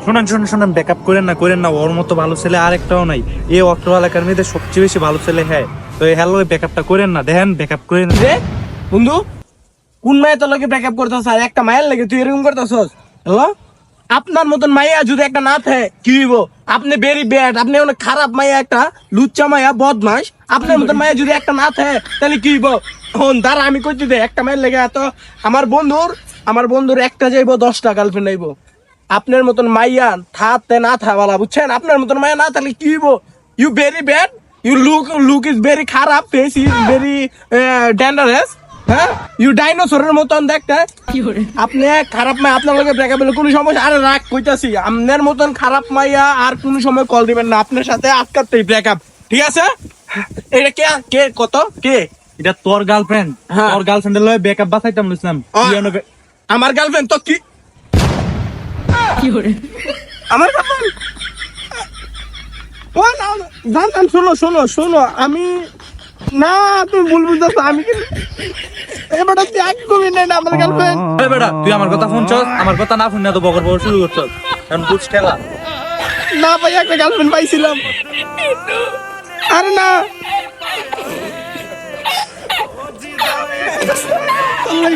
শোনেন ব্যাকআপ করেন না ওর মতো ভালো ছেলে আর একটাও নাই। এই অত্র এলাকার মেয়েদের সবচেয়ে বেশি ভালো ছেলে হ্যাঁ। তো এই হ্যালো ব্যাকআপটা করেন না, দেখেন ব্যাকআপ করেন। রে বন্ধু, কোন মায়ের তোর লগে ব্রেকআপ করতেছ? আর একটা মায়ের লাগে তুই এরকম করতেছস? হ্যালো, আপনার মতন মাইয়া যদি একটা না থাকে কি হইব? আপনি ভেরি ব্যাড, আপনি অনেক খারাপ মাইয়া, একটা লুচ্চা মাইয়া, বদমাস। আপনার মতন মাইয়া যদি একটা না থাকে তাহলে কি হইব? হন দাঁড়া, আমি কইতে দে, একটা মায়ের লেগে এত আমার বন্ধুর একটা যাইবো 10টা গার্লফ্রেন্ড আইবো। আপনার মতন মাইয়া থাকতে না থাকবালা, বুঝছেন? আপনার মতন মাইয়া না থাকলে কি হইব? You very bad, you look is very খারাপ, ফেস ইজ ভেরি ডেঞ্জারাস। হ্যাঁ, ইউ ডাইনোসরের মতন দেখতে। আপনি খারাপ মাইয়া, আপনার লগে ব্রেকআপ হলে কোনো সমস্যা? আরে রাগ কইতাছি, আপনার মতন খারাপ মাইয়া আর কোনো সময় কল দিবেন না, আপনার সাথে আজকাতেই ব্রেকআপ, ঠিক আছে? এটা কে কে কত কে? এটা তোর গার্লফ্রেন্ড, হ্যাঁ। তোর গার্লফ্রেন্ডের লয়ে ব্যাকআপ বাঁচাইতাম বুঝলাম। আমার গার্লফ্রেন্ড তো কি আমার গার্লফ্রেন্ড? ও না না, জান শোনো আমি না, তুমি ভুল বুঝতেছো। আমি কিন্তু এবারে তুই একদমই নাই না আমার গার্লফ্রেন্ড। এই বেটা তুই আমার কথা শুনছস? আমার কথা না শুনে তো বকর বকর শুরু করছস। এখন বুঝ খেলা। না ভাই, একটা গার্লফ্রেন্ড পাইছিলাম। আরে না, আল্লাহ